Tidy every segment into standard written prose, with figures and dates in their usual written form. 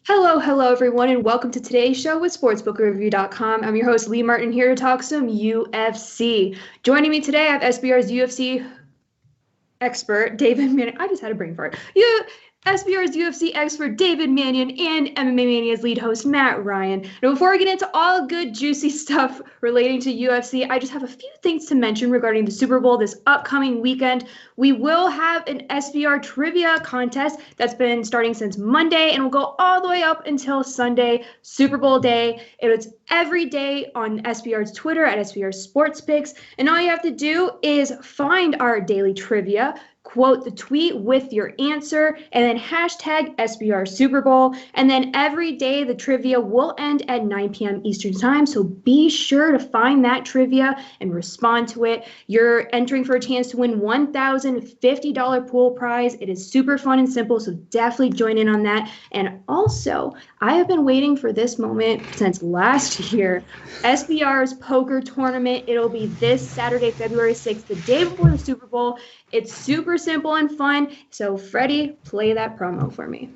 Hello, everyone, and welcome to today's show with SportsbookReview.com. I'm your host, Lee Martin, here to talk some UFC. Joining me today, I have SBR's UFC expert, David Mannion. I just had a brain fart. SBR's UFC expert, David Mannion, and MMA Mania's lead host, Matt Ryan. Now, before we get into all good, juicy stuff relating to UFC, I just have a few things to mention regarding the Super Bowl this upcoming weekend. We will have an SBR trivia contest that's been starting since Monday and will go all the way up until Sunday, Super Bowl day. It's every day on SBR's Twitter at SBR Sports Picks. And all you have to do is find our daily trivia, quote the tweet with your answer, and then hashtag SBR Super Bowl. And then every day the trivia will end at 9 p.m. Eastern Time. So be sure to find that trivia and respond to it. You're entering for a chance to win $1,050 pool prize. It is super fun and simple, so definitely join in on that. And also, I have been waiting for this moment since last year. SBR's poker tournament. It'll be this Saturday, February 6th, the day before the Super Bowl. It's super simple and fun. So, Freddie, play that promo for me.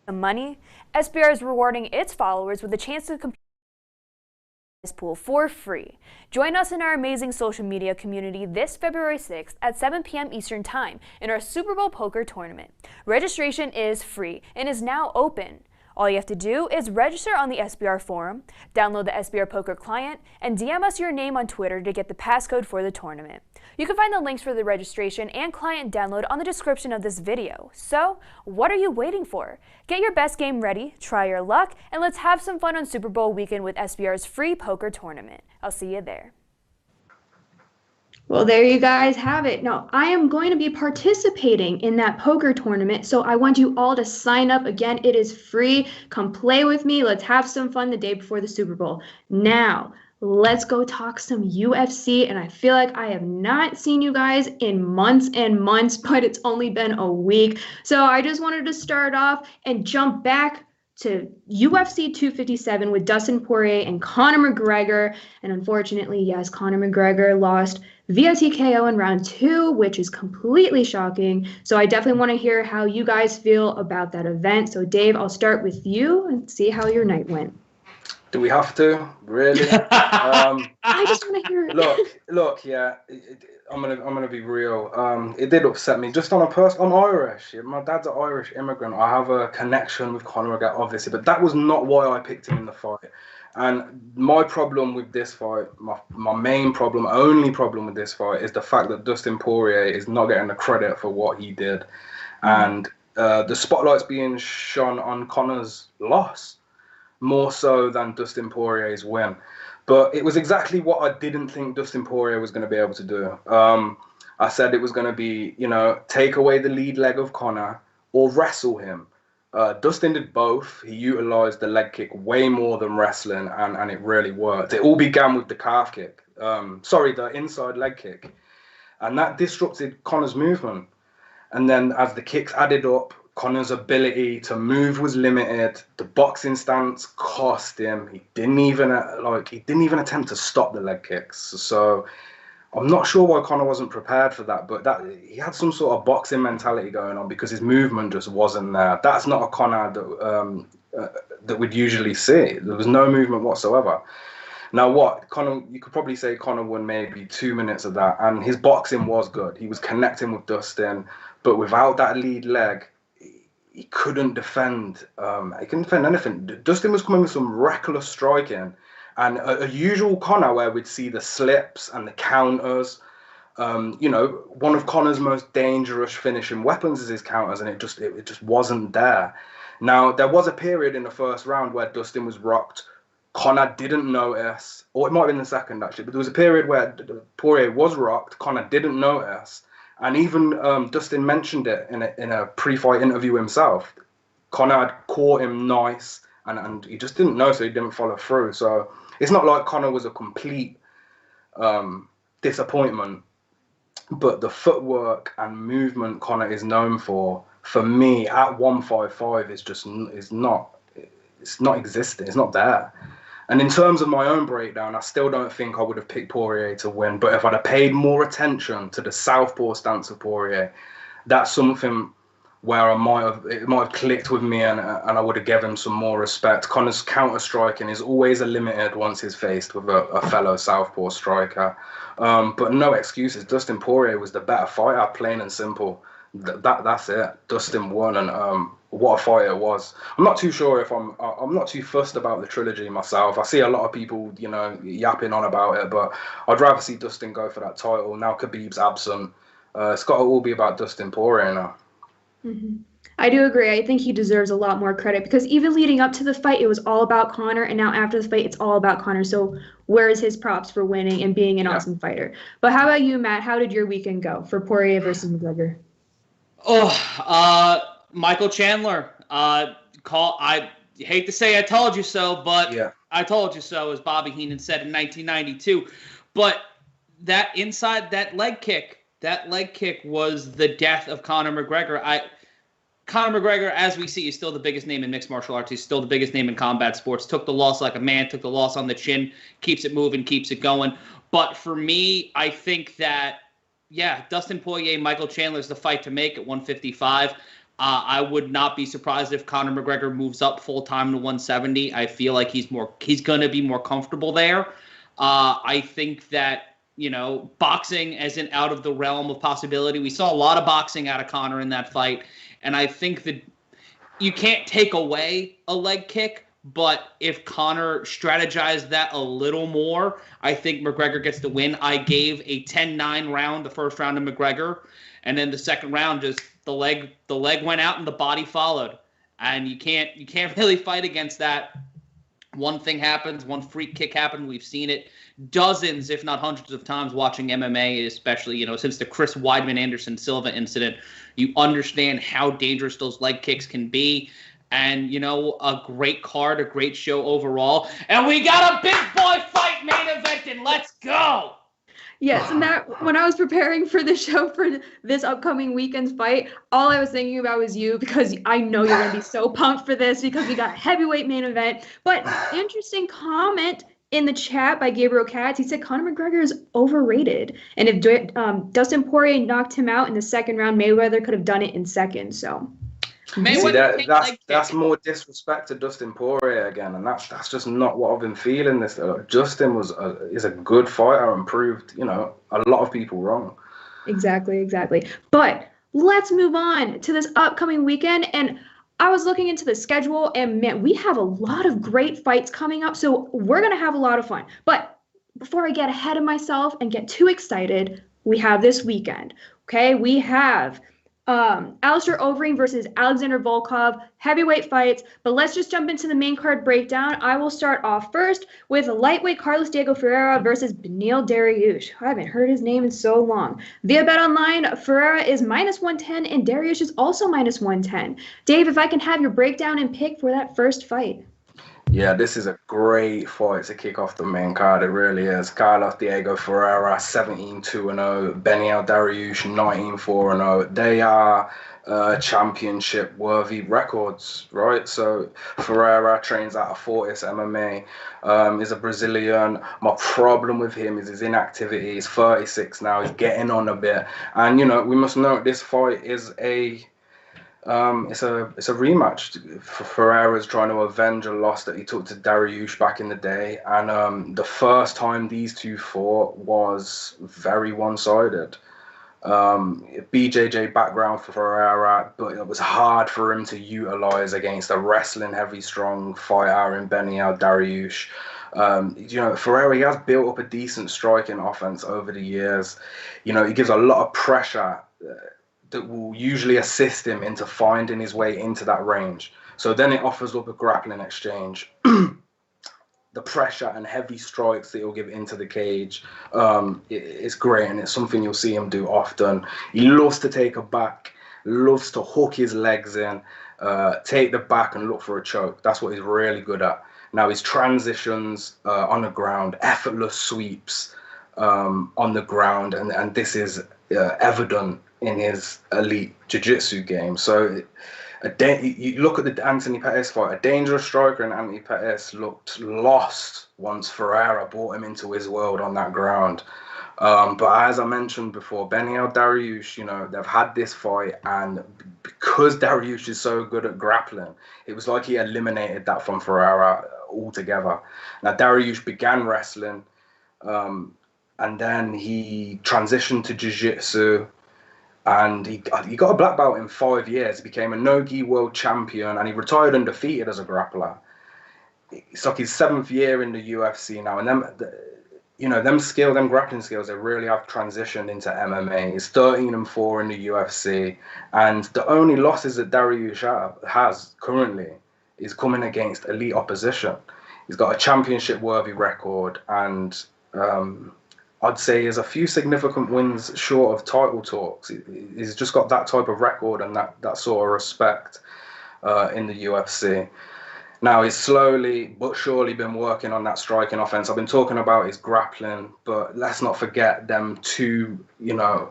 The money, SBR is rewarding its followers with a chance to compete in this pool for free. Join us in our amazing social media community this February 6th at 7 p.m. Eastern Time in our Super Bowl poker tournament. Registration is free and is now open. All you have to do is register on the SBR forum, download the SBR Poker client, and DM us your name on Twitter to get the passcode for the tournament. You can find the links for the registration and client download on the description of this video. So, what are you waiting for? Get your best game ready, try your luck, and let's have some fun on Super Bowl weekend with SBR's free poker tournament. I'll see you there. Well, there you guys have it. Now, I am going to be participating in that poker tournament, so I want you all to sign up. Again, it is free. Come play with me. Let's have some fun the day before the Super Bowl. Now, let's go talk some UFC, and I feel like I have not seen you guys in months and months, but it's only been a week. So I just wanted to start off and jump back to UFC 257 with Dustin Poirier and Conor McGregor. And unfortunately, yes, Conor McGregor lost via TKO in round 2, which is completely shocking. So I definitely want to hear how you guys feel about that event. So Dave, I'll start with you and see how your night went. Do we have to? Really? I just want to hear it. Look, yeah. I'm gonna be real. It did upset me. Just on I'm Irish. My dad's an Irish immigrant. I have a connection with Conor McGregor, obviously, but that was not why I picked him in the fight. And my problem with this fight, my main problem, only problem with this fight, is the fact that Dustin Poirier is not getting the credit for what he did, and the spotlight's being shone on Conor's loss more so than Dustin Poirier's win. But it was exactly what I didn't think Dustin Poirier was going to be able to do. I said it was going to be, take away the lead leg of Conor or wrestle him. Dustin did both. He utilized the leg kick way more than wrestling, and it really worked. It all began with the calf kick. The inside leg kick. And that disrupted Conor's movement. And then as the kicks added up, Conor's ability to move was limited. The boxing stance cost him. He didn't even attempt to stop the leg kicks. So I'm not sure why Conor wasn't prepared for that, but he had some sort of boxing mentality going on because his movement just wasn't there. That's not a Conor that we'd usually see. There was no movement whatsoever. Now, Conor, you could probably say Conor won maybe 2 minutes of that, and his boxing was good. He was connecting with Dustin, but without that lead leg, he couldn't defend. He couldn't defend anything. Dustin was coming with some reckless striking, and a usual Conor where we'd see the slips and the counters. One of Conor's most dangerous finishing weapons is his counters, and it just wasn't there. Now, there was a period in the first round where Dustin was rocked. Conor didn't notice, or it might have been the second actually, but there was a period where Poirier was rocked. Conor didn't notice. And even Dustin mentioned it in a pre-fight interview himself. Conor had caught him nice, and he just didn't know, so he didn't follow through. So it's not like Conor was a complete disappointment, but the footwork and movement Conor is known for me at 155 is not existing. It's not there. And in terms of my own breakdown, I still don't think I would have picked Poirier to win. But if I'd have paid more attention to the southpaw stance of Poirier, that's something where it might have clicked with me, and I would have given him some more respect. Conor's counter striking is always limited once he's faced with a fellow southpaw striker. But no excuses. Dustin Poirier was the better fighter, plain and simple. That's it. Dustin won, and what a fight it was. I'm not too sure if I'm not too fussed about the trilogy myself. I see a lot of people, yapping on about it, but I'd rather see Dustin go for that title. Now Khabib's absent. It's got to all be about Dustin Poirier now. Mm-hmm. I do agree. I think he deserves a lot more credit because even leading up to the fight, it was all about Conor, and now after the fight, it's all about Conor. So where is his props for winning and being an awesome fighter? But how about you, Matt? How did your weekend go for Poirier versus McGregor? Michael Chandler. I hate to say I told you so, but yeah. I told you so, as Bobby Heenan said in 1992. But that leg kick was the death of Conor McGregor. Conor McGregor, as we see, is still the biggest name in mixed martial arts. He's still the biggest name in combat sports. Took the loss like a man, took the loss on the chin, keeps it moving, keeps it going. But for me, I think that, Dustin Poirier, Michael Chandler is the fight to make at 155. I would not be surprised if Conor McGregor moves up full-time to 170. I feel like he's going to be more comfortable there. I think that, boxing isn't out of the realm of possibility. We saw a lot of boxing out of Conor in that fight. And I think that you can't take away a leg kick, but if Conor strategized that a little more, I think McGregor gets the win. I gave a 10-9 round, the first round to McGregor, and then the second round, just the leg went out and the body followed. And you can't really fight against that. One thing happens, one freak kick happened. We've seen it dozens, if not hundreds of times watching MMA, especially, since the Chris Weidman-Anderson Silva incident. You understand how dangerous those leg kicks can be. And, a great card, a great show overall. And we got a big boy fight main event, and let's go! Yes, and that when I was preparing for the show for this upcoming weekend's fight, all I was thinking about was you, because I know you're going to be so pumped for this because we got a heavyweight main event. But interesting comment in the chat by Gabriel Katz. He said Conor McGregor is overrated. And if Dustin Poirier knocked him out in the second round, Mayweather could have done it in seconds. So that's more disrespect to Dustin Poirier again, and that's just not what I've been feeling. Justin is a good fighter and proved a lot of people wrong. Exactly. But let's move on to this upcoming weekend. And I was looking into the schedule, and man, we have a lot of great fights coming up. So we're gonna have a lot of fun. But before I get ahead of myself and get too excited, we have this weekend. Okay, we have Alistair Overeem versus Alexandre Volkov, heavyweight fights. But let's just jump into the main card breakdown. I will start off first with lightweight Carlos Diego Ferreira versus Beneil Dariush. I haven't heard his name in so long. Via BetOnline, Ferreira is -110 and Dariush is also -110. Dave, if I can have your breakdown and pick for that first fight. Yeah, this is a great fight to kick off the main card. It really is. Carlos Diego Ferreira, 17-2-0. Beneil Dariush, 19-4-0. They are championship-worthy records, right? So Ferreira trains out of Fortis MMA, is a Brazilian. My problem with him is his inactivity. He's 36 now. He's getting on a bit. And, we must note this fight is it's a rematch. Ferreira's trying to avenge a loss that he took to Dariush back in the day, and the first time these two fought was very one-sided. BJJ background for Ferreira, but it was hard for him to utilize against a wrestling heavy, strong fighter in Beneil Dariush. Ferreira, he has built up a decent striking offense over the years. He gives a lot of pressure that will usually assist him into finding his way into that range. So then it offers up a grappling exchange. The pressure and heavy strikes that he'll give into the cage is great, and it's something you'll see him do often. He loves to take a back, loves to hook his legs in, take the back and look for a choke. That's what he's really good at. Now his transitions on the ground, effortless sweeps on the ground, and this is evident in his elite jiu-jitsu game. So you look at the Anthony Pettis fight, a dangerous striker, and Anthony Pettis looked lost once Ferreira brought him into his world on that ground. But as I mentioned before, Beneil, Dariush, you know, they've had this fight, and because Dariush is so good at grappling, it was like he eliminated that from Ferreira altogether. Now, Dariush began wrestling, and then he transitioned to jiu-jitsu, and he got a black belt in 5 years. He became a no-gi world champion, and he retired undefeated as a grappler. It's like his 7th year in the UFC now, and them grappling skills, they really have transitioned into MMA. He's 13-4 in the UFC, and the only losses that Dariush has currently is coming against elite opposition. He's got a championship-worthy record, and I'd say there's a few significant wins short of title talks. He's just got that type of record and that sort of respect in the UFC. Now, he's slowly but surely been working on that striking offense. I've been talking about his grappling, but let's not forget them 2, you know,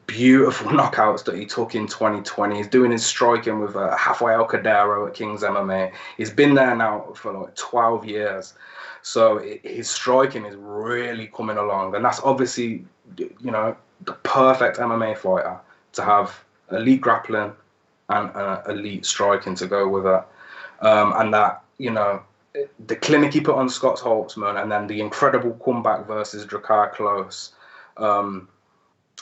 beautiful knockouts that he took in 2020. He's doing his striking with Rafael Cordeiro at King's MMA. He's been there now for like 12 years. So his striking is really coming along. And that's obviously, you know, the perfect MMA fighter to have elite grappling and elite striking to go with it. And that, you know, the clinic he put on Scott Holtzman, and then the incredible comeback versus Drakkar Klose.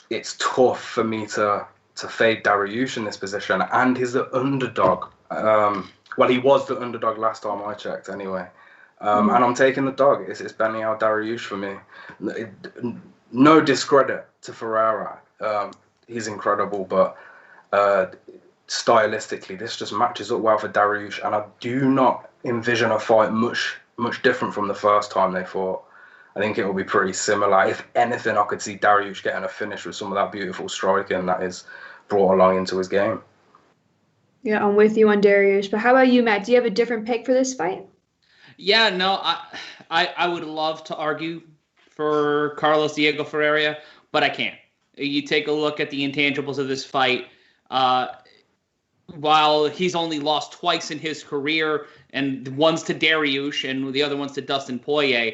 It's tough for me to fade Dariush in this position, and he's the underdog. Well, he was the underdog last time I checked, anyway. And I'm taking the dog. It's Beneil Dariush for me. No discredit to Ferreira. He's incredible, but stylistically, this just matches up well for Dariush, and I do not envision a fight much different from the first time they fought. I think it will be pretty similar. If anything, I could see Dariush getting a finish with some of that beautiful striking that is brought along into his game. Yeah, I'm with you on Dariush. But how about you, Matt? Do you have a different pick for this fight? Yeah, no, I would love to argue for Carlos Diego Ferreira, but I can't. You take a look at the intangibles of this fight. While he's only lost twice in his career, and one's to Dariush and the other one's to Dustin Poirier,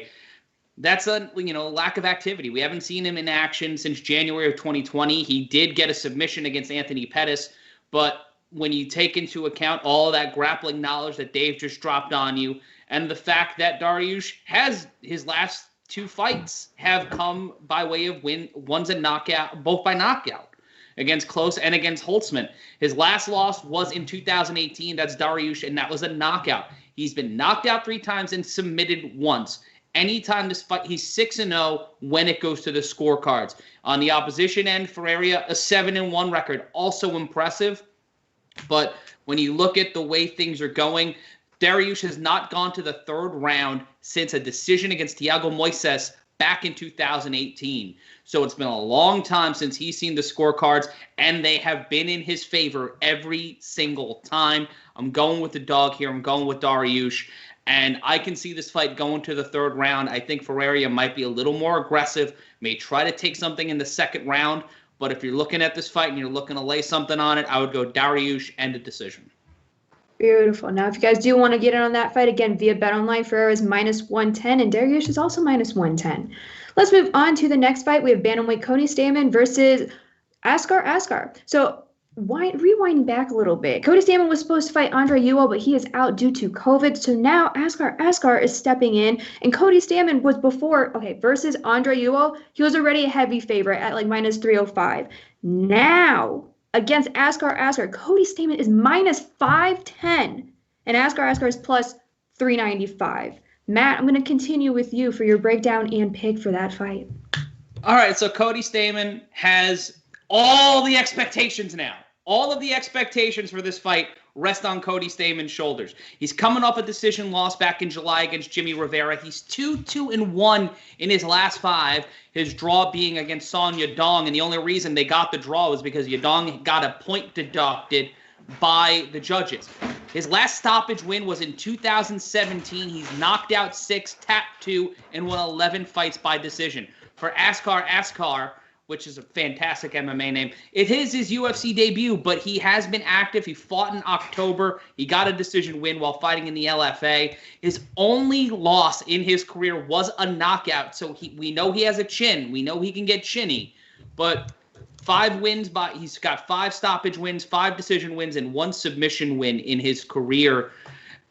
that's a lack of activity. We haven't seen him in action since January of 2020. He did get a submission against Anthony Pettis, but when you take into account all of that grappling knowledge that Dave just dropped on you, and the fact that Dariush has his last 2 fights have come by way of win, one's a knockout, both by knockout, against Klose and against Holtzman. His last loss was in 2018. That's Dariush, and that was a knockout. He's been knocked out 3 times and submitted once. Anytime this fight, he's 6-0 when it goes to the scorecards. On the opposition end, Ferreira, a 7-1 record, also impressive. But when you look at the way things are going, Dariush has not gone to the 3rd round since a decision against Thiago Moises back in 2018. So it's been a long time since he's seen the scorecards, and they have been in his favor every single time. I'm going with the dog here. I'm going with Dariush, and I can see this fight going to the 3rd round. I think Ferreira might be a little more aggressive, may try to take something in the 2nd round, but if you're looking at this fight and you're looking to lay something on it, I would go Dariush and a decision. Beautiful. Now, if you guys do want to get in on that fight, again, via BetOnline, Ferreira is -110, and Dariush is also -110. Let's move on to the next fight. We have Bantamweight Cody Stamann versus Askar. So, rewinding back a little bit, Cody Stamann was supposed to fight Andre Ewell, but he is out due to COVID. So now Askar is stepping in, and Cody Stamann was versus Andre Ewell. He was already a heavy favorite at like -305. Now, against Askar, Cody Stamann is -510, and Askar is +395. Matt, I'm going to continue with you for your breakdown and pick for that fight. All right, so Cody Stamann has all the expectations now. All of the expectations for this fight rest on Cody Stamann's shoulders. He's coming off a decision loss back in July against Jimmy Rivera. He's 2-1 in his last 5, his draw being against Song Yadong, and the only reason they got the draw was because Yadong got a point deducted by the judges. His last stoppage win was in 2017. He's knocked out 6, tapped 2, and won 11 fights by decision. For Askar, which is a fantastic MMA name. It is his UFC debut, but he has been active. He fought in October. He got a decision win while fighting in the LFA. His only loss in his career was a knockout, so we know he has a chin. We know he can get chinny, but 5 wins he's got 5 stoppage wins, 5 decision wins, and 1 submission win in his career.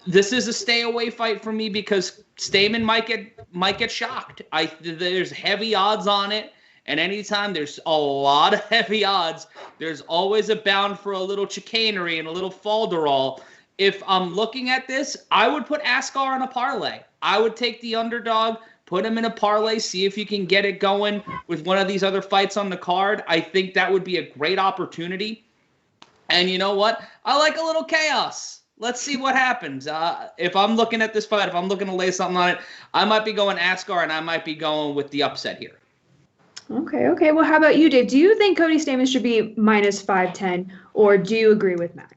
This is a stay away fight for me because Stamann might get shocked. There's heavy odds on it, and anytime there's a lot of heavy odds, there's always a bound for a little chicanery and a little falderall. If I'm looking at this, I would put Askar in a parlay. I would take the underdog, put him in a parlay, see if you can get it going with one of these other fights on the card. I think that would be a great opportunity. And you know what? I like a little chaos. Let's see what happens. If I'm looking at this fight, if I'm looking to lay something on it, I might be going Askar, and I might be going with the upset here. Okay. Well, how about you, Dave? Do you think Cody Stamann should be minus 510, or do you agree with Matt?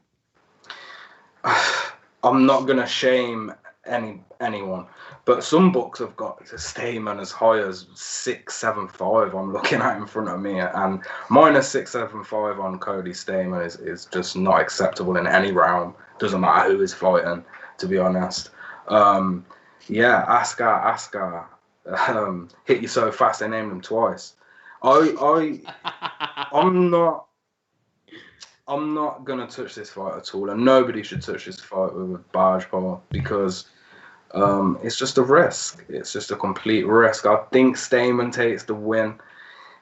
I'm not going to shame anyone, but some books have got Stamann as high as 675. I'm looking at in front of me, and minus 675 on Cody Stamann is just not acceptable in any realm. Doesn't matter who is fighting, to be honest. Askar hit you so fast they named him twice. I'm not gonna touch this fight at all, and nobody should touch this fight with a barge pole because it's just a risk. It's just a complete risk. I think Stamann takes the win.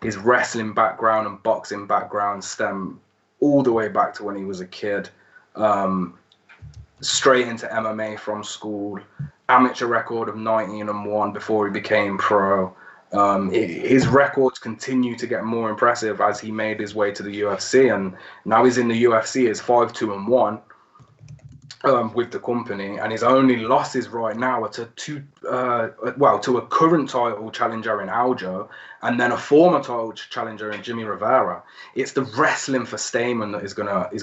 His wrestling background and boxing background stem all the way back to when he was a kid. Straight into MMA from school. Amateur record of 19-1 before he became pro. His records continue to get more impressive as he made his way to the UFC, and now he's in the UFC as 5-2-1 with the company, and his only losses right now are to a current title challenger in Aljo, and then a former title challenger in Jimmy Rivera. It's the wrestling for Stamann that is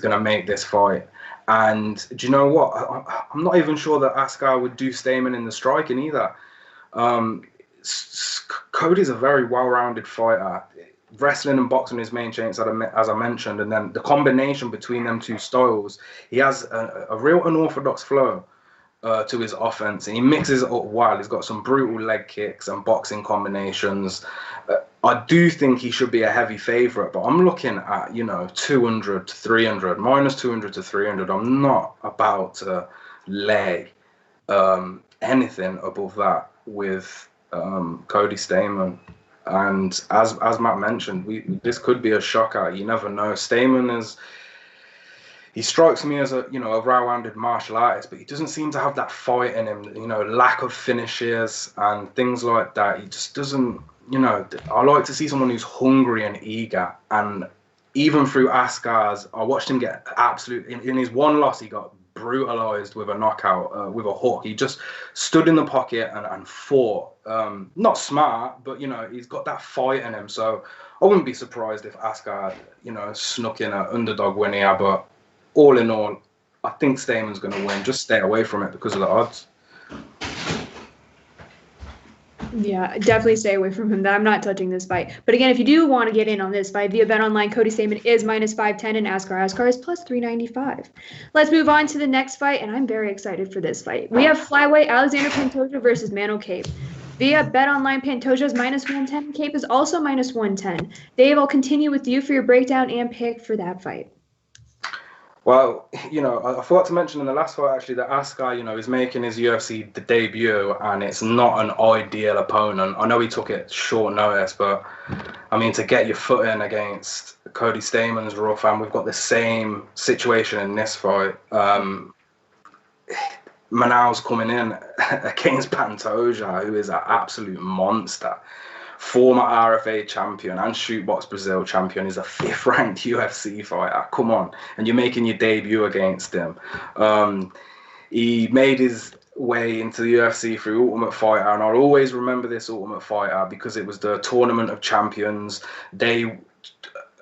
gonna make this fight. And do you know what? I'm not even sure that Askar would do Stamann in the striking either. Cody's a very well-rounded fighter. Wrestling and boxing his main strengths, as I mentioned, and then the combination between them two styles, he has a real unorthodox flow to his offense, and he mixes it up well. He's got some brutal leg kicks and boxing combinations. I do think he should be a heavy favorite, but I'm looking at 200 to 300, minus 200 to 300. I'm not about to lay anything above that with Cody Stamann. And as Matt mentioned, this could be a shocker. You never know. Stamann he strikes me as a well-rounded martial artist, but he doesn't seem to have that fight in him. Lack of finishes and things like that. He just doesn't. I like to see someone who's hungry and eager. And even through Askar's, I watched him get in his one loss, he got brutalized with a knockout, with a hook. He just stood in the pocket and fought. Not smart, but he's got that fight in him. So I wouldn't be surprised if Askar, snuck in an underdog win here. But all in all, I think Stamann's going to win. Just stay away from it because of the odds. Yeah, definitely stay away from him. I'm not touching this fight. But again, if you do want to get in on this fight via BetOnline, Cody Stamann is minus 510 and Askar is plus 395. Let's move on to the next fight, and I'm very excited for this fight. We have Flyweight Alexandre Pantoja versus Manel Kape. Via BetOnline, Pantoja is minus 110. Kape is also minus 110. Dave, I'll continue with you for your breakdown and pick for that fight. Well, I forgot to mention in the last fight, actually, that Askar, is making his UFC debut, and it's not an ideal opponent. I know he took it short notice, but, to get your foot in against Cody Stamann's rough, and we've got the same situation in this fight. Manel's coming in against Pantoja, who is an absolute monster. Former RFA champion and Shootbox Brazil champion, is a 5th-ranked UFC fighter. Come on. And you're making your debut against him. He made his way into the UFC through Ultimate Fighter, and I'll always remember this Ultimate Fighter because it was the Tournament of Champions. They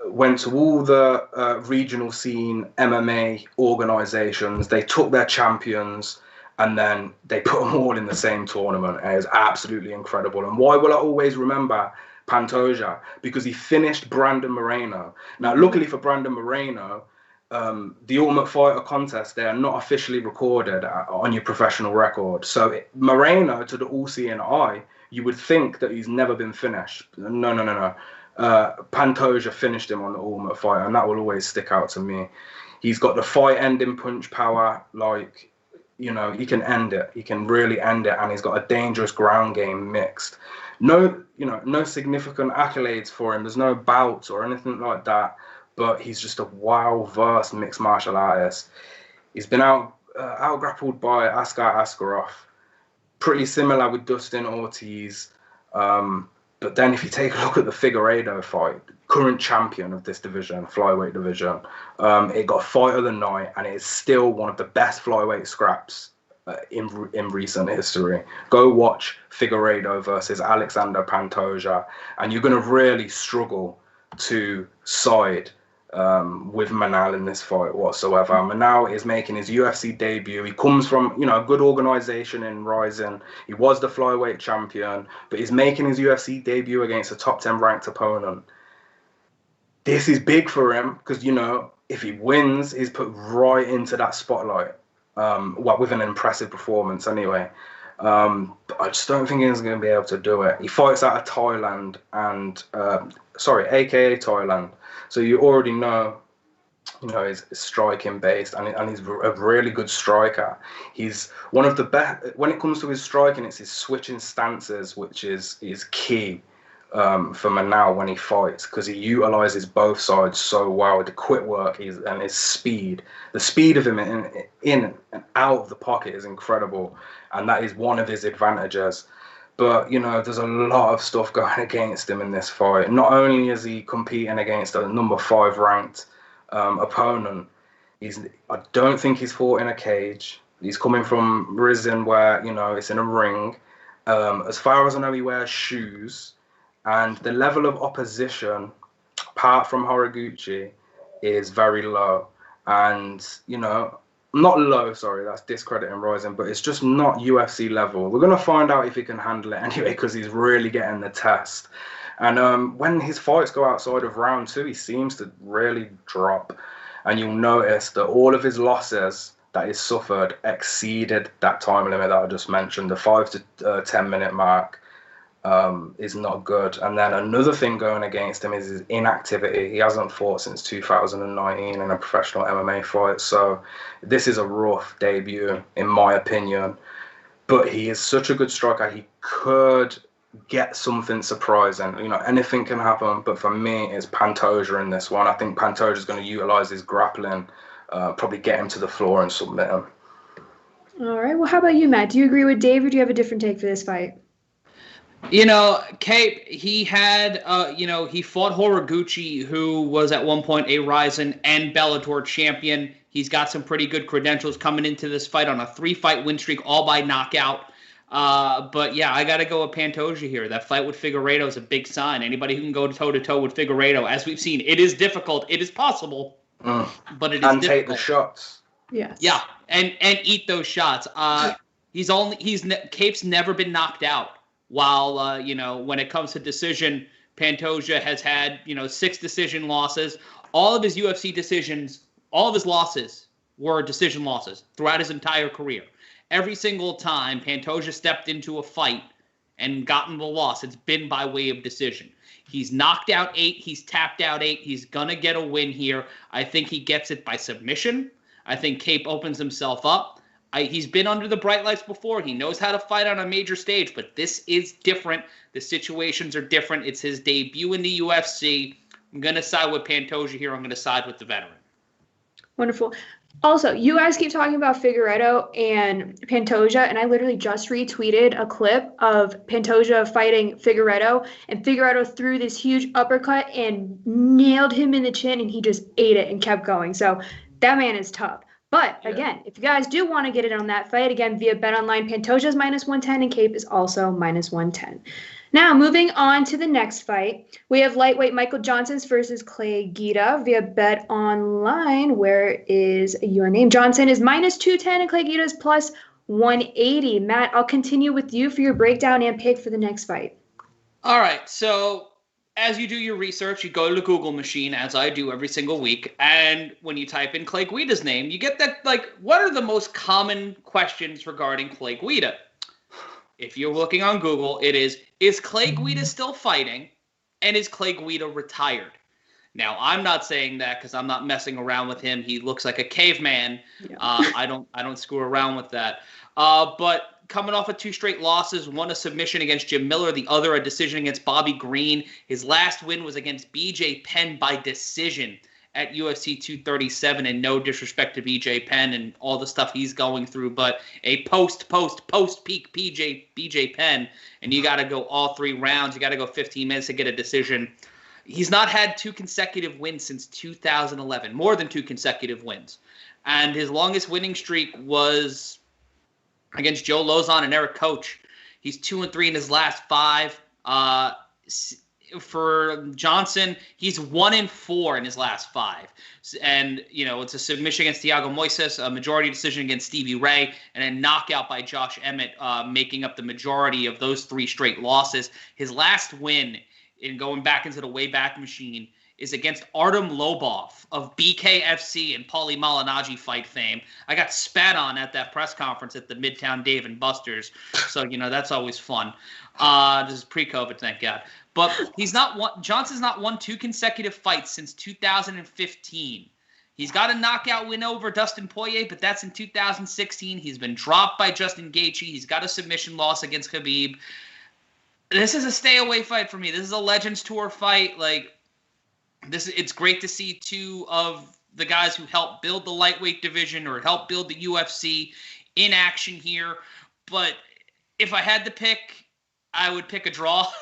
went to all the regional scene MMA organizations. They took their champions, and then they put them all in the same tournament. And it was absolutely incredible. And why will I always remember Pantoja, because he finished Brandon Moreno. Now, luckily for Brandon Moreno, the Ultimate Fighter contest, they are not officially recorded on your professional record. So Moreno, to the all-seeing eye, you would think that he's never been finished. No. Pantoja finished him on the Ultimate Fighter, and that will always stick out to me. He's got the fight-ending punch power, like, you know, he can end it. He can really end it, and he's got a dangerous ground game mixed. No significant accolades for him. There's no bouts or anything like that, but he's just a wow-versed mixed martial artist. He's been out-grappled by Askarov, pretty similar with Dustin Ortiz. But then if you take a look at the Figueiredo fight, current champion of this division, flyweight division, it got fight of the night, and it is still one of the best flyweight scraps in recent history. Go watch Figueiredo versus Alexandre Pantoja, and you're going to really struggle to side with Manel in this fight whatsoever. Manel is making his UFC debut. He comes from, you know, a good organization in Rising. He was the flyweight champion, but he's making his UFC debut against a top 10 ranked opponent. This is big for him because, you know, if he wins, he's put right into that spotlight. With an impressive performance anyway. But I just don't think he's going to be able to do it. He fights out of Thailand aka Thailand. So you already know, you know, he's striking based, and he's a really good striker. He's one of the best when it comes to his striking. It's his switching stances, which is key for Manel when he fights, because he utilizes both sides so well. The quick work and his speed, the speed of him in and out of the pocket is incredible, and that is one of his advantages. But, you know, there's a lot of stuff going against him in this fight. Not only is he competing against a number 5 ranked opponent, I don't think he's fought in a cage. He's coming from Rizin, where, you know, it's in a ring. As far as I know, he wears shoes. And the level of opposition, apart from Horiguchi, is very low. And, you know, not low, sorry, that's discrediting Rising, but it's just not UFC level. We're going to find out if he can handle it anyway, because he's really getting the test. And when his fights go outside of round 2, he seems to really drop. And you'll notice that all of his losses that he's suffered exceeded that time limit that I just mentioned. The 5 to 10 minute mark is not good. And then another thing going against him is his inactivity. He hasn't fought since 2019 in a professional MMA fight. So this is a rough debut, in my opinion. But he is such a good striker. He could get something surprising. You know, anything can happen. But for me, it's Pantoja in this one. I think Pantoja is going to utilize his grappling, probably get him to the floor and submit him. All right. Well, how about you, Matt? Do you agree with Dave, or do you have a different take for this fight? You know, Kape, he had, he fought Horiguchi, who was at one point a Rizin and Bellator champion. He's got some pretty good credentials coming into this fight on a 3-fight win streak, all by knockout. But yeah, I got to go with Pantoja here. That fight with Figueiredo is a big sign. Anybody who can go toe-to-toe with Figueiredo, as we've seen, it is difficult. It is possible, but it is difficult. And take the shots. Yes. Yeah, and eat those shots. Kape's never been knocked out. While, when it comes to decision, Pantoja has had, 6 decision losses. All of his UFC decisions, all of his losses were decision losses throughout his entire career. Every single time Pantoja stepped into a fight and gotten the loss, it's been by way of decision. He's knocked out 8. He's tapped out 8. He's going to get a win here. I think he gets it by submission. I think Kape opens himself up. He's been under the bright lights before. He knows how to fight on a major stage, but this is different. The situations are different. It's his debut in the UFC. I'm going to side with Pantoja here. I'm going to side with the veteran. Wonderful. Also, you guys keep talking about Figueiredo and Pantoja, and I literally just retweeted a clip of Pantoja fighting Figueiredo, and Figueiredo threw this huge uppercut and nailed him in the chin, and he just ate it and kept going. So that man is tough. But again, if you guys do want to get in on that fight, again, via BetOnline, Pantoja is -110 and Kape is also -110. Now, moving on to the next fight, we have lightweight Michael Johnson's versus Clay Guida via BetOnline. Where is your name? Johnson is -210 and Clay Guida is +180. Matt, I'll continue with you for your breakdown and pick for the next fight. All right, so as you do your research, you go to the Google machine, as I do every single week, and when you type in Clay Guida's name, you get that, like, what are the most common questions regarding Clay Guida? If you're looking on Google, it is Clay Guida still fighting, and is Clay Guida retired? Now, I'm not saying that because I'm not messing around with him. He looks like a caveman. Yeah. I don't screw around with that. But coming off of 2 straight losses, one a submission against Jim Miller, the other a decision against Bobby Green. His last win was against BJ Penn by decision at UFC 237, and no disrespect to BJ Penn and all the stuff he's going through, but a post-peak BJ Penn, and you got to go all 3 rounds. You got to go 15 minutes to get a decision. He's not had 2 consecutive wins since 2011, more than 2 consecutive wins. And his longest winning streak was against Joe Lozon and Eric Coach. He's 2-3 in his last 5. For Johnson, he's 1-4 in his last 5. And, you know, it's a submission against Thiago Moises, a majority decision against Stevie Ray, and a knockout by Josh Emmett, making up the majority of those 3 straight losses. His last win, in going back into the Wayback Machine, is against Artem Lobov of BKFC and Paulie Malignaggi fight fame. I got spat on at that press conference at the Midtown Dave & Buster's, so, you know, that's always fun. This is pre-COVID, thank God. But Johnson's not won 2 consecutive fights since 2015. He's got a knockout win over Dustin Poirier, but that's in 2016. He's been dropped by Justin Gaethje. He's got a submission loss against Khabib. This is a stay-away fight for me. This is a Legends Tour fight. Like, it's great to see 2 of the guys who helped build the lightweight division or helped build the UFC in action here. But if I had to pick, I would pick a draw.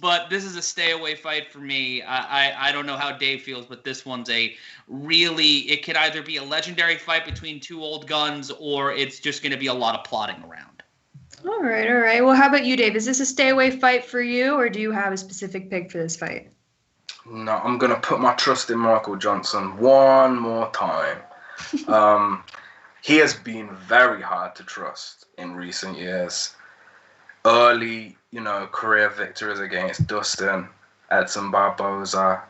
But this is a stay-away fight for me. I don't know how Dave feels, but this one's it could either be a legendary fight between 2 old guns, or it's just going to be a lot of plotting around. All right. Well, how about you, Dave? Is this a stay-away fight for you, or do you have a specific pick for this fight? No, I'm going to put my trust in Michael Johnson one more time. He has been very hard to trust in recent years. Early, you know, career victories against Dustin, Edson Barboza.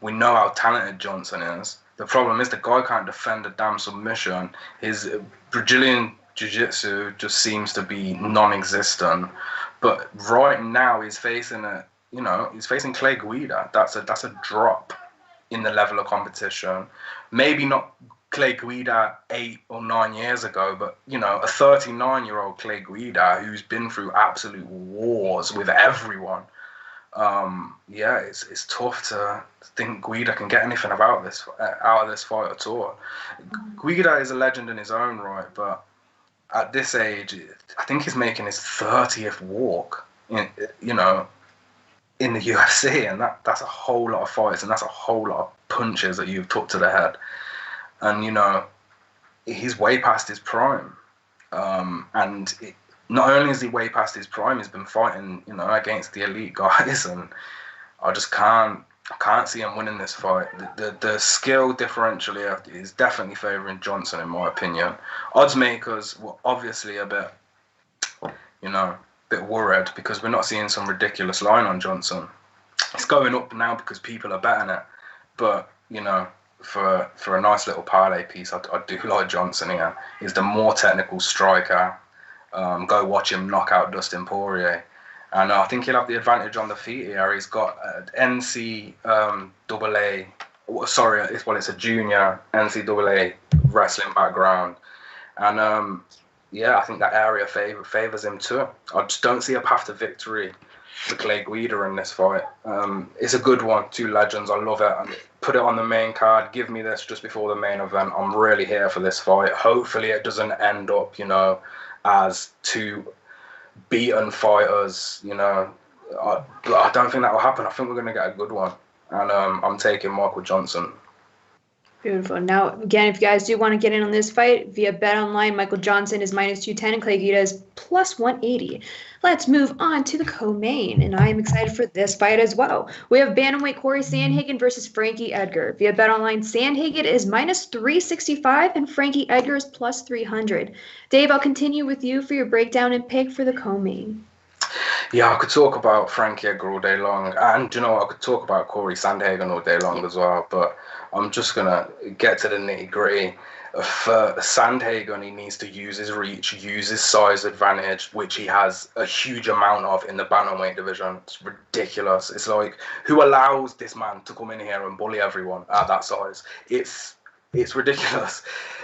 We know how talented Johnson is. The problem is the guy can't defend a damn submission. His Brazilian jiu-jitsu just seems to be non-existent. But right now he's facing Clay Guida. That's a drop in the level of competition. Maybe not Clay Guida 8 or 9 years ago, but, you know, a 39-year-old Clay Guida who's been through absolute wars with everyone. It's tough to think Guida can get anything out of this fight at all. Guida is a legend in his own right, but at this age, I think he's making his 30th walk in the UFC, and that's a whole lot of fights, and that's a whole lot of punches that you've took to the head. And, you know, he's way past his prime. Not only is he way past his prime, he's been fighting, you know, against the elite guys, and I can't see him winning this fight. The skill differential here is definitely favouring Johnson, in my opinion. Odds makers were obviously a bit worried because we're not seeing some ridiculous line on Johnson. It's going up now because people are betting it, but, you know, for a nice little parlay piece, I do like Johnson here. He's the more technical striker. Go watch him knock out Dustin Poirier. And I think he'll have the advantage on the feet here. He's got NCAA, it's a junior NCAA wrestling background. And I think that area favours him too. I just don't see a path to victory for Clay Guida in this fight. It's a good one, 2 legends, I love it. And put it on the main card, give me this just before the main event. I'm really here for this fight. Hopefully it doesn't end up, you know, as 2 beaten fighters, you know. I don't think that will happen. I think we're going to get a good one. And I'm taking Michael Johnson. Beautiful. Now, again, if you guys do want to get in on this fight via BetOnline, Michael Johnson is -210 and Clay Guida is +180. Let's move on to the co-main, and I am excited for this fight as well. We have Bantamweight Cory Sandhagen versus Frankie Edgar. Via BetOnline, Sandhagen is -365 and Frankie Edgar is +300. Dave, I'll continue with you for your breakdown and pick for the co-main. Yeah, I could talk about Frankie Edgar all day long, and you know, I could talk about Cory Sandhagen all day long as well. But I'm just gonna get to the nitty gritty. For Sandhagen, he needs to use his reach, use his size advantage, which he has a huge amount of in the bantamweight division. It's ridiculous. It's like, who allows this man to come in here and bully everyone at that size? It's ridiculous.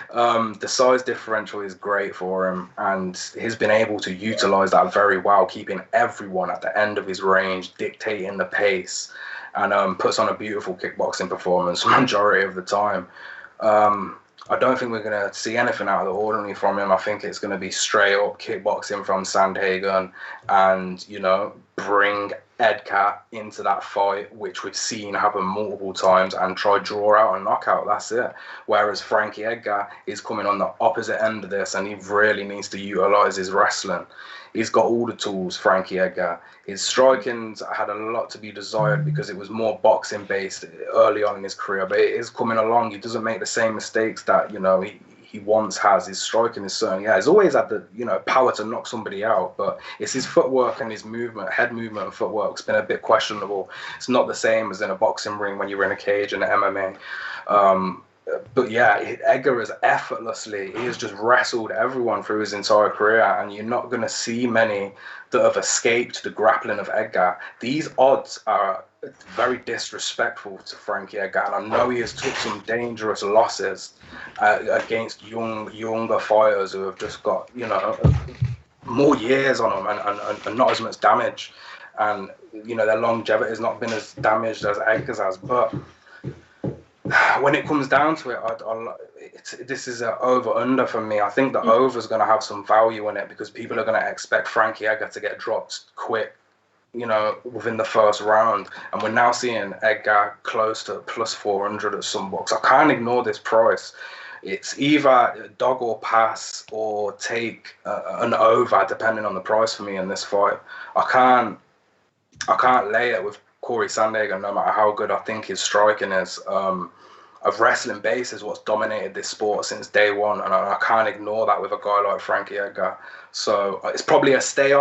The size differential is great for him, and he's been able to utilize that very well, keeping everyone at the end of his range, dictating the pace, and puts on a beautiful kickboxing performance majority of the time. I don't think we're going to see anything out of the ordinary from him. I think it's going to be straight up kickboxing from Sandhagen and, you know, bring Edgar into that fight, which we've seen happen multiple times, and try draw out a knockout. That's it. Whereas Frankie Edgar is coming on the opposite end of this, and he really needs to utilize his wrestling. He's got all the tools, Frankie Edgar. His striking's had a lot to be desired because it was more boxing based early on in his career, but it is coming along. He doesn't make the same mistakes that, you know, he once has. His striking is certainly, he's always had the, you know, power to knock somebody out, but it's his footwork and his movement, head movement and footwork's been a bit questionable. It's not the same as in a boxing ring when you're in a cage in MMA. But yeah, Edgar has effortlessly, he has just wrestled everyone through his entire career, and you're not going to see many that have escaped the grappling of Edgar. These odds are very disrespectful to Frankie Edgar, and I know he has took some dangerous losses against younger fighters who have just got, you know, more years on them and not as much damage, and, you know, their longevity has not been as damaged as Edgar's has, but when it comes down to it, this is an over-under for me. I think the over is going to have some value in it because people are going to expect Frankie Edgar to get dropped quick, you know, within the first round. And we're now seeing Edgar close to plus 400 at some books. I can't ignore this price. It's either dog or pass or take an over, depending on the price for me in this fight. I can't lay it with Cory Sandhagen, no matter how good I think his striking is. Of wrestling base is what's dominated this sport since day one, and I can't ignore that with a guy like Frankie Edgar. So it's probably a stay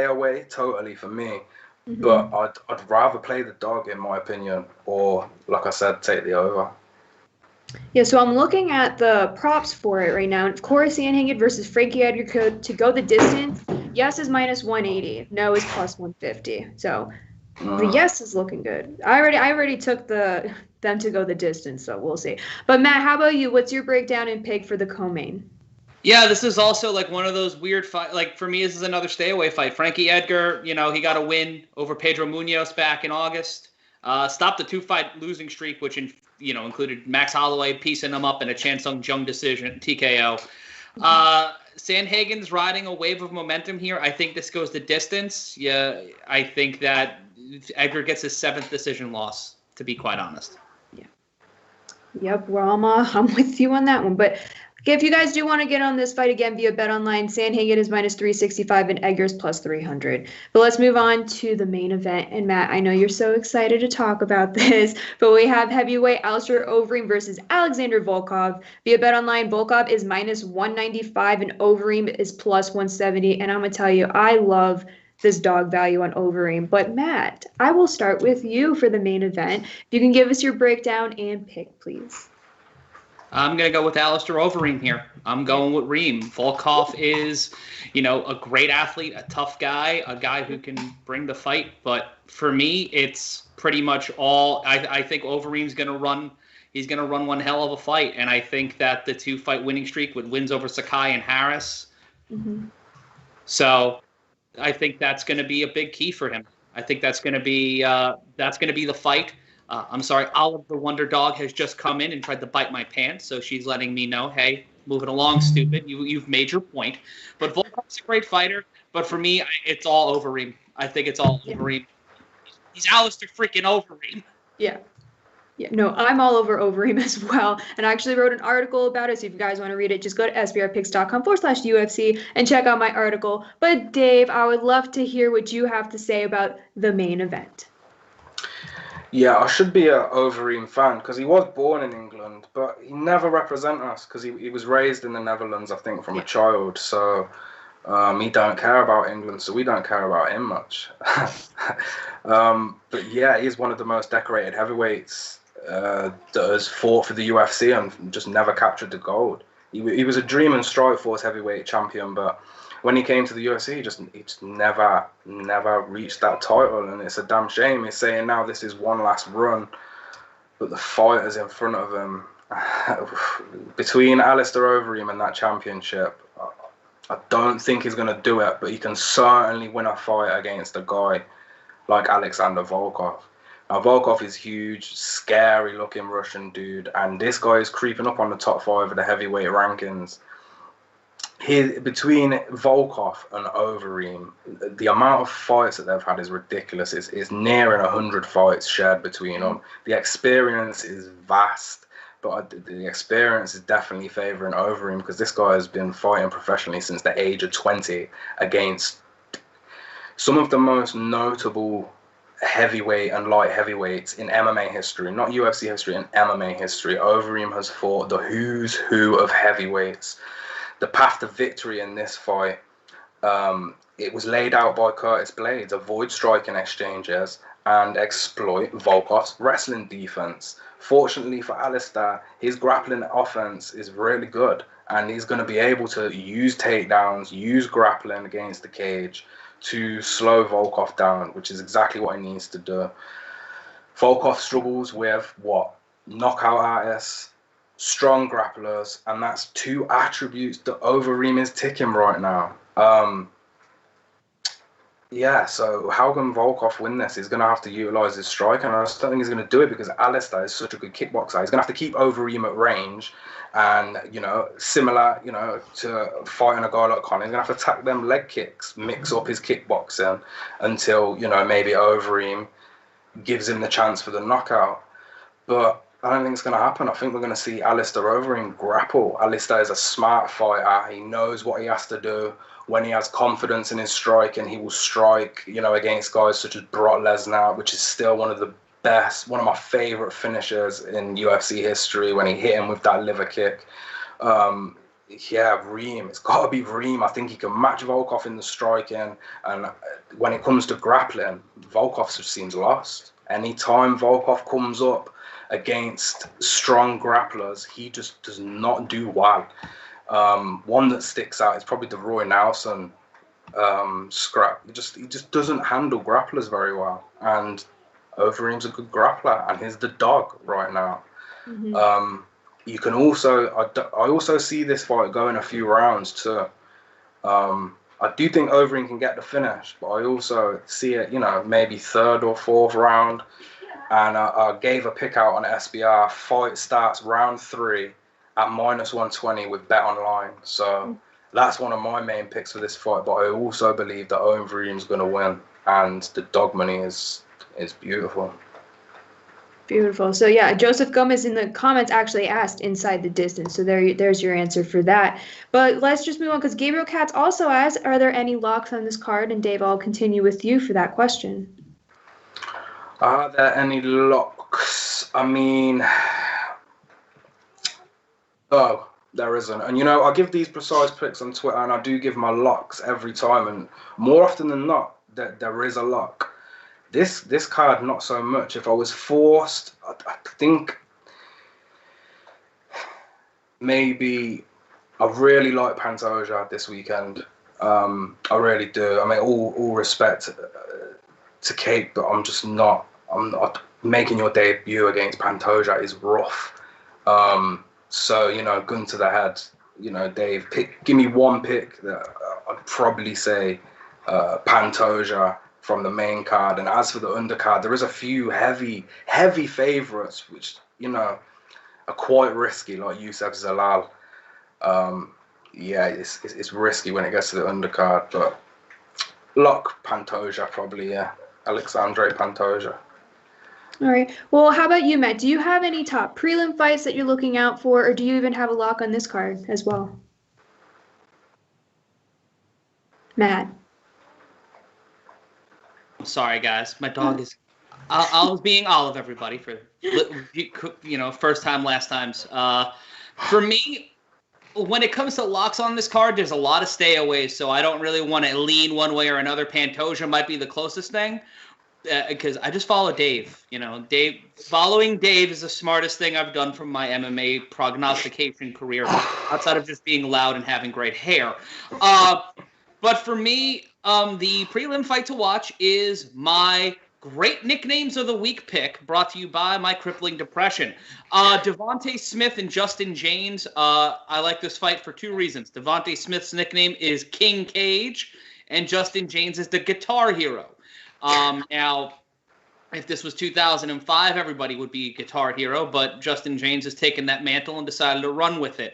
away totally for me. Mm-hmm. But I'd rather play the dog, in my opinion, or, like I said, take the over. Yeah, so I'm looking at the props for it right now. Cory Sandhagen versus Frankie Edgar to go the distance. Yes is minus 180. No is plus 150. So the yes is looking good. I already took them to go the distance, so we'll see. But Matt, how about you? What's your breakdown and pick for the co-main? Yeah, this is also like one of those weird fights. Like, for me, this is another stay-away fight. Frankie Edgar, you know, he got a win over Pedro Munoz back in August. Stopped the 2-fight losing streak, which included Max Holloway piecing him up in a Chan Sung Jung decision, TKO. Sandhagen's riding a wave of momentum here. I think this goes the distance. Yeah, I think that Edgar gets his 7th decision loss, to be quite honest. Yeah. Yep, well, I'm with you on that one. But if you guys do want to get on this fight again via BetOnline, Sandhagen is minus 365 and Edgar's plus 300. But let's move on to the main event. And Matt, I know you're so excited to talk about this, but we have heavyweight Alistair Overeem versus Alexandre Volkov. Via BetOnline, Volkov is minus 195 and Overeem is plus 170. And I'm going to tell you, I love this dog value on Overeem. But Matt, I will start with you for the main event. If you can give us your breakdown and pick, please. I'm going to go with Alistair Overeem here. I'm going with Reem. Volkov is, a great athlete, a tough guy, a guy who can bring the fight. But for me, it's pretty much all. I think Overeem's going to run. He's going to run one hell of a fight. And I think that the 2-fight winning streak with wins over Sakai and Harris. Mm-hmm. So I think that's going to be a big key for him. I think that's going to be the fight. I'm sorry, Olive the Wonder Dog has just come in and tried to bite my pants, so she's letting me know, hey, move it along, stupid. You've made your point. But Volkov's a great fighter, but for me, it's all Overeem. I think it's all Overeem. He's Alistair freaking Overeem. Yeah. Yeah, no, I'm all over Overeem as well. And I actually wrote an article about it, so if you guys want to read it, just go to sbrpicks.com/UFC and check out my article. But Dave, I would love to hear what you have to say about the main event. Yeah, I should be an Overeem fan because he was born in England, but he never represented us because he was raised in the Netherlands, I think, from a child. So He don't care about England, so we don't care about him much. But yeah, he's one of the most decorated heavyweights that has fought for the UFC and just never captured the gold. He was a dream and Strikeforce heavyweight champion, but when he came to the UFC, he just never reached that title, and it's a damn shame. He's saying now this is one last run, but the fighters in front of him, between Alistair Overeem and that championship, I don't think he's going to do it, but he can certainly win a fight against a guy like Alexander Volkov. Now, Volkov is huge, scary-looking Russian dude, and this guy is creeping up on the top 5 of the heavyweight rankings. Between Volkov and Overeem, the amount of fights that they've had is ridiculous. It's nearing 100 fights shared between them. The experience is vast. But the experience is definitely favouring Overeem because this guy has been fighting professionally since the age of 20 against some of the most notable heavyweight and light heavyweights in MMA history, not UFC history, in MMA history. Overeem has fought the who's who of heavyweights. The path to victory in this fight, it was laid out by Curtis Blades: avoid striking exchanges and exploit Volkov's wrestling defense. Fortunately for Alistair, his grappling offense is really good, and he's going to be able to use takedowns, use grappling against the cage to slow Volkov down, which is exactly what he needs to do. Volkov struggles with knockout artists, strong grapplers, and that's 2 attributes that Overeem is ticking right now. Yeah, so how can Volkov win this? He's going to have to utilize his strike, and I just don't think he's going to do it because Alistair is such a good kickboxer. He's going to have to keep Overeem at range, and, similar, to fighting a guy like Conor, he's going to have to attack them leg kicks, mix up his kickboxing until, maybe Overeem gives him the chance for the knockout. But I don't think it's going to happen. I think we're going to see Alistair Overeem grapple. Alistair is a smart fighter. He knows what he has to do. When he has confidence in his strike, and he will strike, against guys such as Brock Lesnar, which is still one of my favorite finishers in UFC history, when he hit him with that liver kick. Reem. It's got to be Reem. I think he can match Volkov in the striking, and when it comes to grappling, Volkov just seems lost. Anytime Volkov comes up against strong grapplers, he just does not do well. One that sticks out is probably the Roy Nelson scrap. He just doesn't handle grapplers very well, and Overeem's a good grappler, and he's the dog right now. Mm-hmm. You can also, I also see this fight going a few rounds too. I do think Overeem can get the finish, but I also see it, maybe 3rd or 4th round. And I gave a pick out on SBR. Fight starts round 3 at -120 with Bet Online. So that's one of my main picks for this fight. But I also believe that Overeem's going to win, and the dog money is beautiful. Beautiful. So yeah, Joseph Gomez in the comments actually asked inside the distance. So there's your answer for that. But let's just move on, because Gabriel Katz also asked, are there any locks on this card? And Dave, I'll continue with you for that question. Are there any locks? I mean, oh, there isn't. And I give these precise picks on Twitter, and I do give my locks every time, and more often than not, there is a lock. This card, not so much. If I was forced, I think maybe I really like Pantoja this weekend. I really do. I mean, all respect to Kape, but I'm not making your debut against Pantoja is rough. So, gun to the head, Dave, give me one pick that I'd probably say Pantoja from the main card. And as for the undercard, there is a few heavy favorites, which, are quite risky, like Youssef Zalal. It's risky when it gets to the undercard, but lock Pantoja probably, yeah. Alexandre Pantoja. All right. Well, how about you, Matt? Do you have any top prelim fights that you're looking out for, or do you even have a lock on this card as well? Matt. Sorry, guys. My dog is... I was being Olive, everybody, for, first time, last times. For me, when it comes to locks on this card, there's a lot of stayaways, so I don't really want to lean one way or another. Pantoja might be the closest thing, because I just follow Dave. Following Dave is the smartest thing I've done from my MMA prognostication career, outside of just being loud and having great hair. But for me, the prelim fight to watch is my Great Nicknames of the Week pick, brought to you by my crippling depression. Devontae Smith and Justin James. I like this fight for two reasons. Devontae Smith's nickname is King Cage, and Justin James is the Guitar Hero. Now, if this was 2005, everybody would be Guitar Hero, but Justin James has taken that mantle and decided to run with it.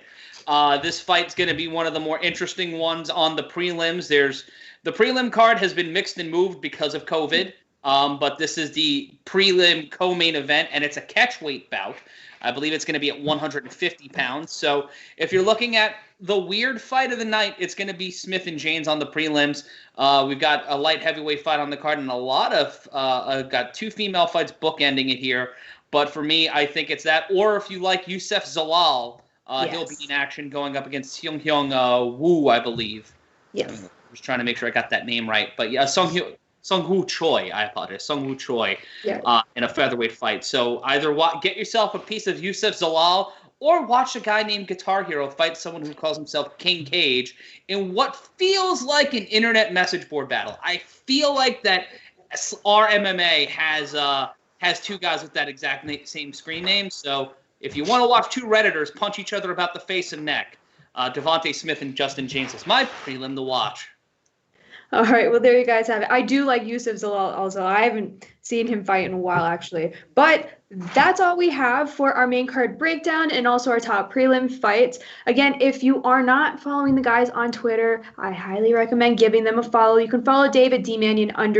This fight's going to be one of the more interesting ones on the prelims. The prelim card has been mixed and moved because of COVID. But this is the prelim co-main event, and it's a catchweight bout. I believe it's going to be at 150 pounds. So if you're looking at the weird fight of the night, it's going to be Smith and James on the prelims. We've got a light heavyweight fight on the card, and a lot of got two female fights bookending it here. But for me, I think it's that. Or if you like Youssef Zalal, yes. He'll be in action going up against Seung-Hyun Woo, I believe. Yes. I was trying to make sure I got that name right. But yeah, Sung-Woo Choi, I apologize. Sung-Woo Choi in a featherweight fight. So either get yourself a piece of Youssef Zalal or watch a guy named Guitar Hero fight someone who calls himself King Cage in what feels like an internet message board battle. I feel like that our MMA has two guys with that exact same screen name. So if you want to watch two Redditors punch each other about the face and neck, Devontae Smith and Justin James is my prelim to watch. All right, well, there you guys have it. I do like Youssef Zalal also. I haven't seen him fight in a while, actually. But that's all we have for our main card breakdown and also our top prelim fights. Again, if you are not following the guys on Twitter, I highly recommend giving them a follow. You can follow Dave at @DManion_, and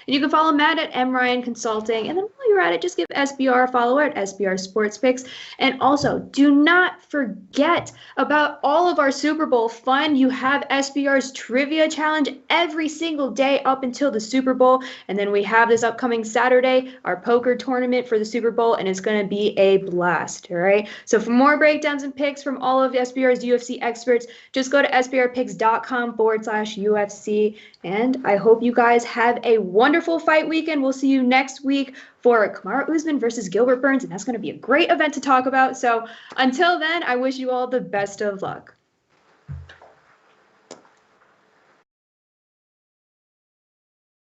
you can follow Matt at MRyan Consulting. And then while you're at it, just give SBR a follow at SBR Sports Picks. And also, do not forget about all of our Super Bowl fun. You have SBR's Trivia Challenge every single day up until the Super Bowl. And then we have this upcoming Saturday, our poker tournament for the Super Bowl, and it's going to be a blast. All right. So for more breakdowns and picks from all of SBR's UFC experts, just go to sbrpicks.com/UFC. And I hope you guys have a wonderful fight weekend. We'll see you next week for Kamaru Usman versus Gilbert Burns, and that's going to be a great event to talk about. So until then, I wish you all the best of luck.